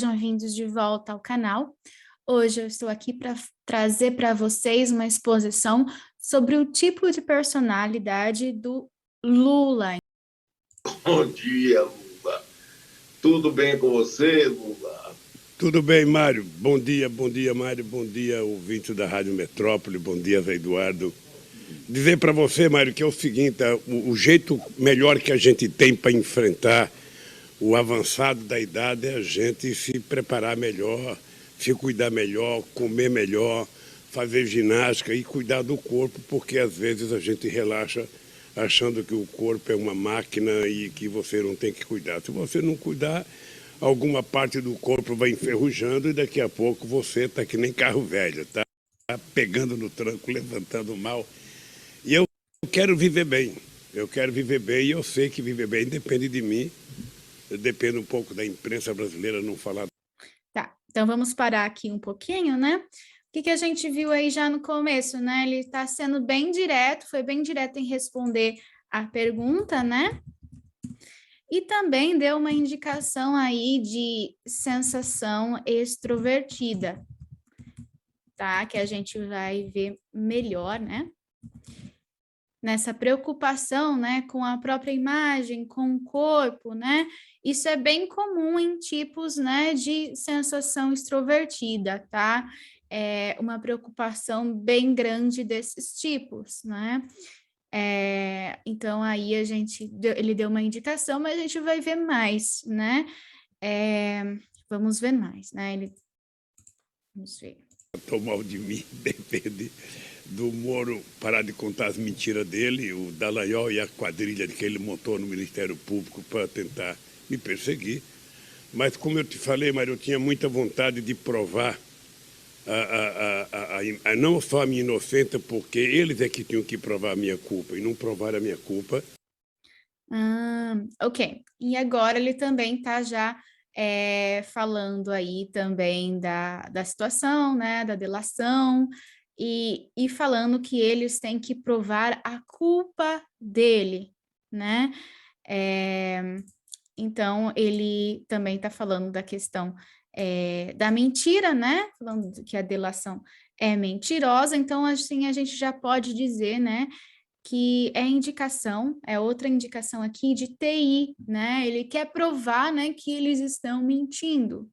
Sejam vindos de volta ao canal. Hoje eu estou aqui para trazer para vocês uma exposição sobre o tipo de personalidade do Lula. Bom dia, Lula. Tudo bem com você, Lula? Tudo bem, Mário. Bom dia, Mário. Bom dia, ouvinte da Rádio Metrópole. Bom dia, Zé Eduardo. Dizer para você, Mário, que é o seguinte, o jeito melhor que a gente tem para enfrentar o avançado da idade é a gente se preparar melhor, se cuidar melhor, comer melhor, fazer ginástica e cuidar do corpo, porque às vezes a gente relaxa achando que o corpo é uma máquina e que você não tem que cuidar. Se você não cuidar, alguma parte do corpo vai enferrujando e daqui a pouco você está que nem carro velho, tá pegando no tranco, levantando mal. E eu quero viver bem, e eu sei que viver bem depende de mim. Depende um pouco da imprensa brasileira não falar. Tá, então vamos parar aqui um pouquinho, né? O que a gente viu aí já no começo, né? Ele está sendo bem direto, foi bem direto em responder a pergunta, né? E também deu uma indicação aí de sensação extrovertida, tá? Que a gente vai ver melhor, né? Nessa preocupação, né, com a própria imagem, com o corpo, né? Isso é bem comum em tipos, né, de sensação extrovertida, tá? É uma preocupação bem grande desses tipos, né? Então aí ele deu uma indicação, mas a gente vai ver mais, né? Vamos ver mais, né? Vamos ver. Tô mal de mim, depende do Moro parar de contar as mentiras dele, o Dallagnol e a quadrilha que ele montou no Ministério Público para tentar me perseguir. Mas como eu te falei, Mário, eu tinha muita vontade de provar não só a minha inocência, porque eles é que tinham que provar a minha culpa e não provar a minha culpa. Ok. E agora ele também está já falando aí também da situação, né, da delação, e falando que eles têm que provar a culpa dele, né? Então, ele também está falando da questão da mentira, né? Falando que a delação é mentirosa, então, assim, a gente já pode dizer, né, que é outra indicação aqui de TI, né? Ele quer provar, né, que eles estão mentindo,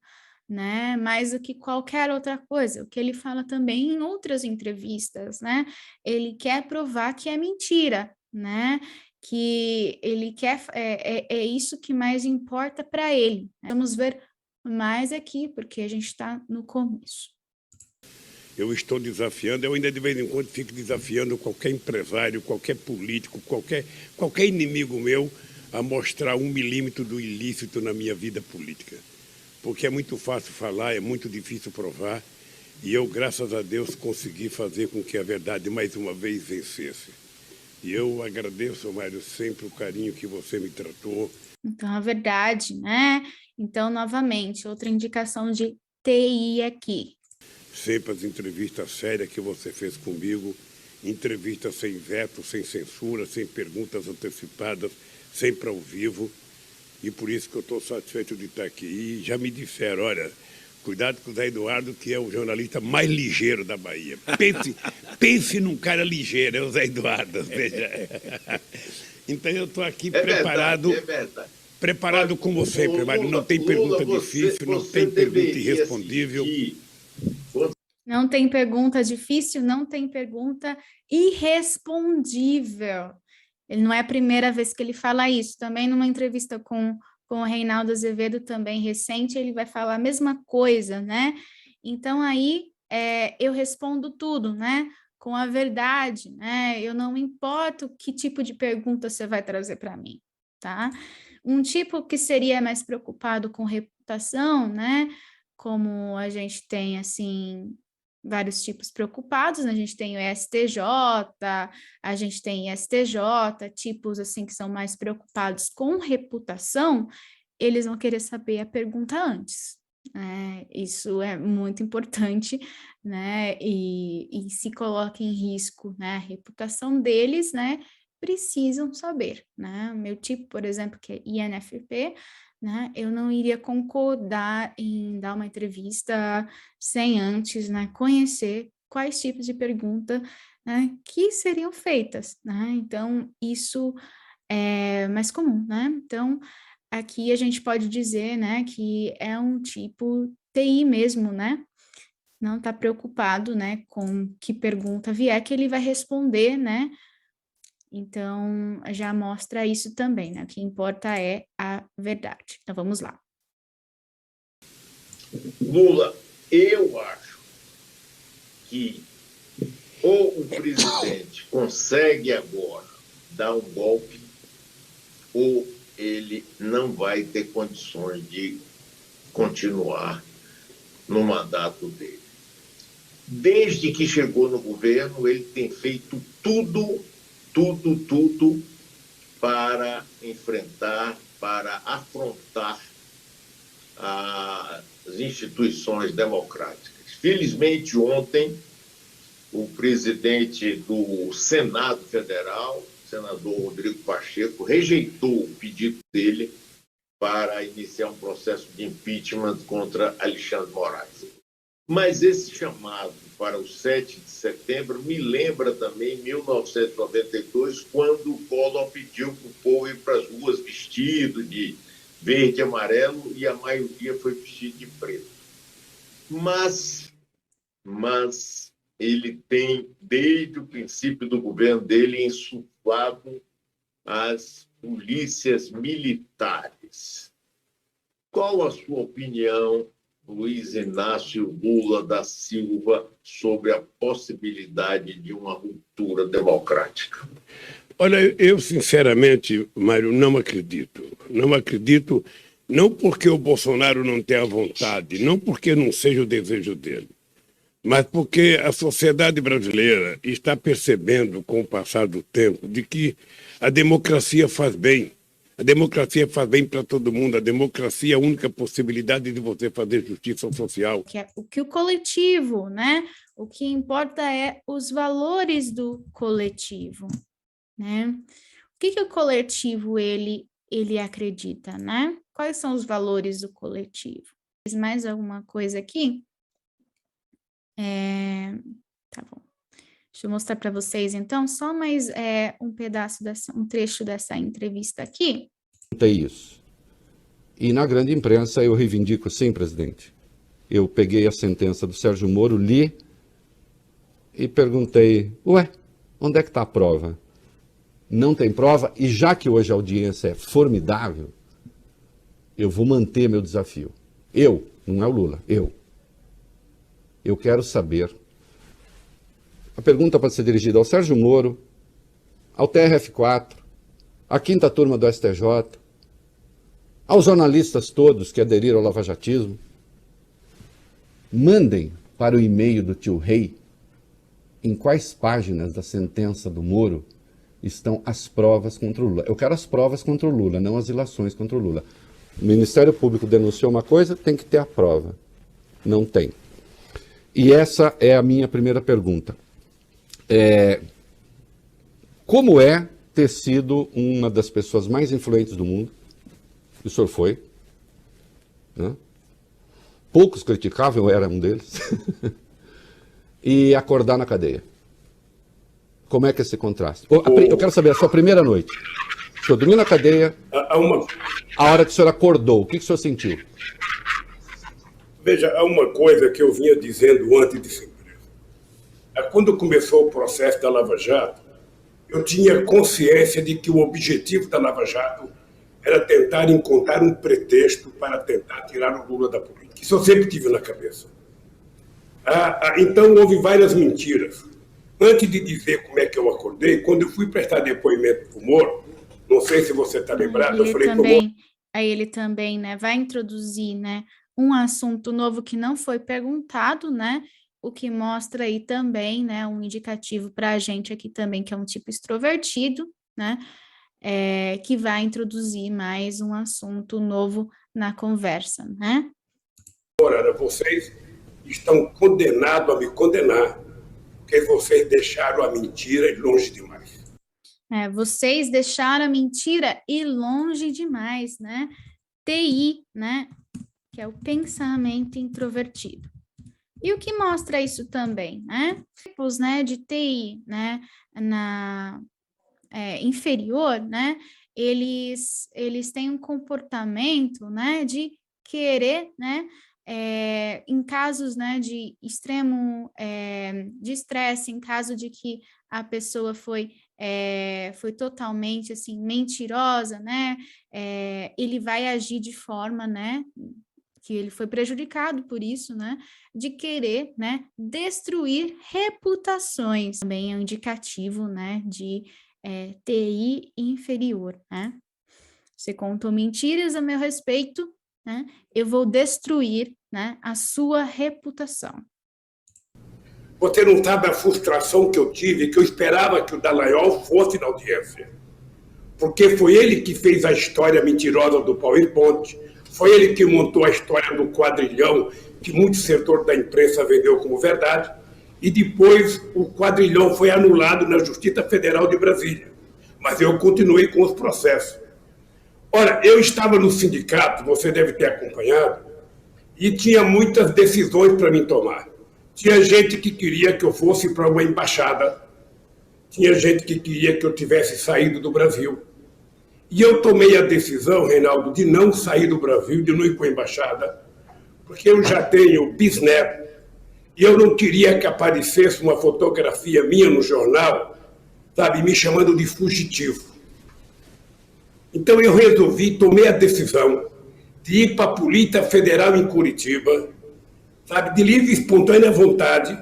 né? Mais do que qualquer outra coisa, o que ele fala também em outras entrevistas, né? Ele quer provar que é mentira, né? Que ele quer, é isso que mais importa para ele. Vamos ver mais aqui, porque a gente está no começo. Eu estou desafiando, eu ainda de vez em quando fico desafiando qualquer empresário, qualquer político, qualquer inimigo meu a mostrar 1 milímetro do ilícito na minha vida política. Porque é muito fácil falar, é muito difícil provar, e eu, graças a Deus, consegui fazer com que a verdade mais uma vez vencesse. E eu agradeço, Mário, sempre o carinho que você me tratou. Então, a verdade, né? Então, novamente, outra indicação de TI aqui. Sempre as entrevistas sérias que você fez comigo, entrevistas sem veto, sem censura, sem perguntas antecipadas, sempre ao vivo. E por isso que eu estou satisfeito de estar aqui. E já me disseram, olha, cuidado com o Zé Eduardo, que é o jornalista mais ligeiro da Bahia. Pense num cara ligeiro, é o Zé Eduardo. Veja. Então eu estou aqui preparado. Verdade. Preparado como sempre, Mário. Não tem pergunta difícil, não tem pergunta irrespondível. Não tem pergunta difícil, não tem pergunta irrespondível. Ele não é a primeira vez que ele fala isso. Também numa entrevista com o Reinaldo Azevedo, também recente, ele vai falar a mesma coisa, né? Então, aí, eu respondo tudo, né? Com a verdade, né? Eu não importo que tipo de pergunta você vai trazer para mim, tá? Um tipo que seria mais preocupado com reputação, né? Como a gente tem, assim, vários tipos preocupados, né? A gente tem o STJ, a gente tem STJ, tipos assim que são mais preocupados com reputação, eles vão querer saber a pergunta antes. Isso é muito importante, né? E se coloca em risco, né, a reputação deles, né? Precisam saber, né? O meu tipo, por exemplo, que é INFP, né, eu não iria concordar em dar uma entrevista sem antes, né, conhecer quais tipos de pergunta, né, que seriam feitas, né? Então, isso é mais comum, né? Então, aqui a gente pode dizer, né, que é um tipo TI mesmo, né? Não está preocupado, né, com que pergunta vier, que ele vai responder, né? Então, já mostra isso também, né? O que importa é a verdade. Então, vamos lá. Lula, eu acho que ou o presidente consegue agora dar um golpe, ou ele não vai ter condições de continuar no mandato dele. Desde que chegou no governo, ele tem feito tudo para enfrentar, para afrontar as instituições democráticas. Felizmente, ontem, o presidente do Senado Federal, o senador Rodrigo Pacheco, rejeitou o pedido dele para iniciar um processo de impeachment contra Alexandre Moraes. Mas esse chamado para o 7 de setembro me lembra também 1992, quando o Collor pediu para o povo ir para as ruas vestido de verde e amarelo e a maioria foi vestido de preto. Mas ele tem, desde o princípio do governo dele, insuflado as polícias militares. Qual a sua opinião, Luiz Inácio Lula da Silva, sobre a possibilidade de uma ruptura democrática? Olha, eu sinceramente, Mário, não acredito. Não acredito, não porque o Bolsonaro não tenha vontade, não porque não seja o desejo dele, mas porque a sociedade brasileira está percebendo, com o passar do tempo, de que a democracia faz bem. A democracia faz bem para todo mundo. A democracia é a única possibilidade de você fazer justiça social. Que é o que o coletivo, né? O que importa é os valores do coletivo, né? O que o coletivo ele acredita, né? Quais são os valores do coletivo? Mais alguma coisa aqui? Tá bom. Deixa eu mostrar para vocês, então, só mais um pedaço, um trecho dessa entrevista aqui. É isso. E na grande imprensa eu reivindico, sim, presidente. Eu peguei a sentença do Sérgio Moro, li e perguntei, onde é que está a prova? Não tem prova, e já que hoje a audiência é formidável, eu vou manter meu desafio. Não é o Lula, eu quero saber. A pergunta pode ser dirigida ao Sérgio Moro, ao TRF4, à 5ª turma do STJ, aos jornalistas todos que aderiram ao lavajatismo. Mandem para o e-mail do tio Rei em quais páginas da sentença do Moro estão as provas contra o Lula. Eu quero as provas contra o Lula, não as ilações contra o Lula. O Ministério Público denunciou uma coisa, tem que ter a prova. Não tem. E essa é a minha primeira pergunta. Como é ter sido uma das pessoas mais influentes do mundo? O senhor foi, né? Poucos criticavam, eu era um deles. E acordar na cadeia. Como é que é esse contraste? Eu quero saber a sua primeira noite. O senhor dormiu na cadeia, a hora que o senhor acordou, o que o senhor sentiu? Veja, há uma coisa que eu vinha dizendo antes de ser preso. Quando começou o processo da Lava Jato, eu tinha consciência de que o objetivo da Lava Jato era tentar encontrar um pretexto para tentar tirar o Lula da política. Isso eu sempre tive na cabeça. Então, houve várias mentiras. Antes de dizer como é que eu acordei, quando eu fui prestar depoimento para o Moro, não sei se você está lembrado, eu falei para o Moro... Aí ele também, né, vai introduzir, né, um assunto novo que não foi perguntado, né, o que mostra aí também, né, um indicativo para a gente aqui também, que é um tipo extrovertido, né, que vai introduzir mais um assunto novo na conversa, né? Ora, vocês estão condenados a me condenar, porque vocês deixaram a mentira longe demais. Vocês deixaram a mentira ir longe demais, né? TI, né? Que é o pensamento introvertido. E o que mostra isso também, né? Tipos, né, de TI, né, inferior, né, eles têm um comportamento, né, de querer, né, em casos, né, de extremo de estresse, em caso de que a pessoa foi totalmente, assim, mentirosa, né, ele vai agir de forma, né, que ele foi prejudicado por isso, né, de querer, né, destruir reputações. Também é um indicativo, né, de TI inferior, né? Você contou mentiras a meu respeito, né? Eu vou destruir, né, a sua reputação. Você não sabe a frustração que eu tive, que eu esperava que o Dallagnol fosse na audiência. Porque foi ele que fez a história mentirosa do PowerPoint, foi ele que montou a história do quadrilhão, que muito setor da imprensa vendeu como verdade, e depois o quadrilhão foi anulado na Justiça Federal de Brasília. Mas eu continuei com os processos. Ora, eu estava no sindicato, você deve ter acompanhado, e tinha muitas decisões para mim tomar. Tinha gente que queria que eu fosse para uma embaixada, tinha gente que queria que eu tivesse saído do Brasil. E eu tomei a decisão, Reinaldo, de não sair do Brasil, de não ir para a embaixada, porque eu já tenho bisneto, e eu não queria que aparecesse uma fotografia minha no jornal, sabe, me chamando de fugitivo. Então eu resolvi, tomei a decisão de ir para a Polícia Federal em Curitiba, sabe, de livre e espontânea vontade,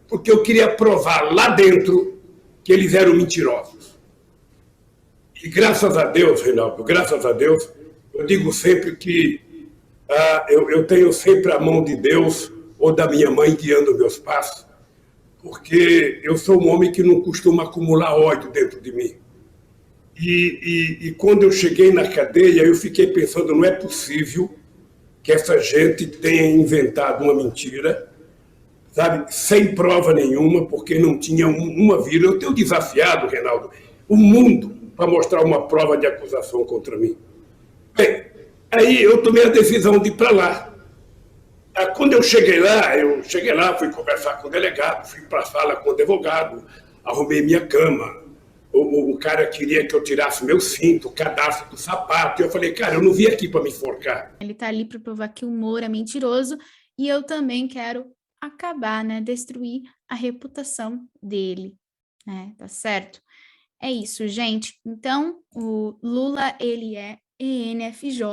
porque eu queria provar lá dentro que eles eram mentirosos. E graças a Deus, Reinaldo, graças a Deus, eu digo sempre que eu tenho sempre a mão de Deus ou da minha mãe guiando meus passos, porque eu sou um homem que não costuma acumular ódio dentro de mim. E quando eu cheguei na cadeia, eu fiquei pensando, não é possível que essa gente tenha inventado uma mentira, sabe, sem prova nenhuma, porque não tinha uma vírgula. Eu tenho desafiado, Reinaldo, o mundo para mostrar uma prova de acusação contra mim. Bem, aí eu tomei a decisão de ir para lá. Quando eu cheguei lá, fui conversar com o delegado, fui para a sala com o advogado, arrumei minha cama. O cara queria que eu tirasse meu cinto, o cadastro do sapato. Eu falei, cara, eu não vim aqui para me enforcar. Ele está ali para provar que o Moro é mentiroso e eu também quero acabar, né, destruir a reputação dele, né, tá certo? É isso, gente. Então, o Lula, ele é ENFJ,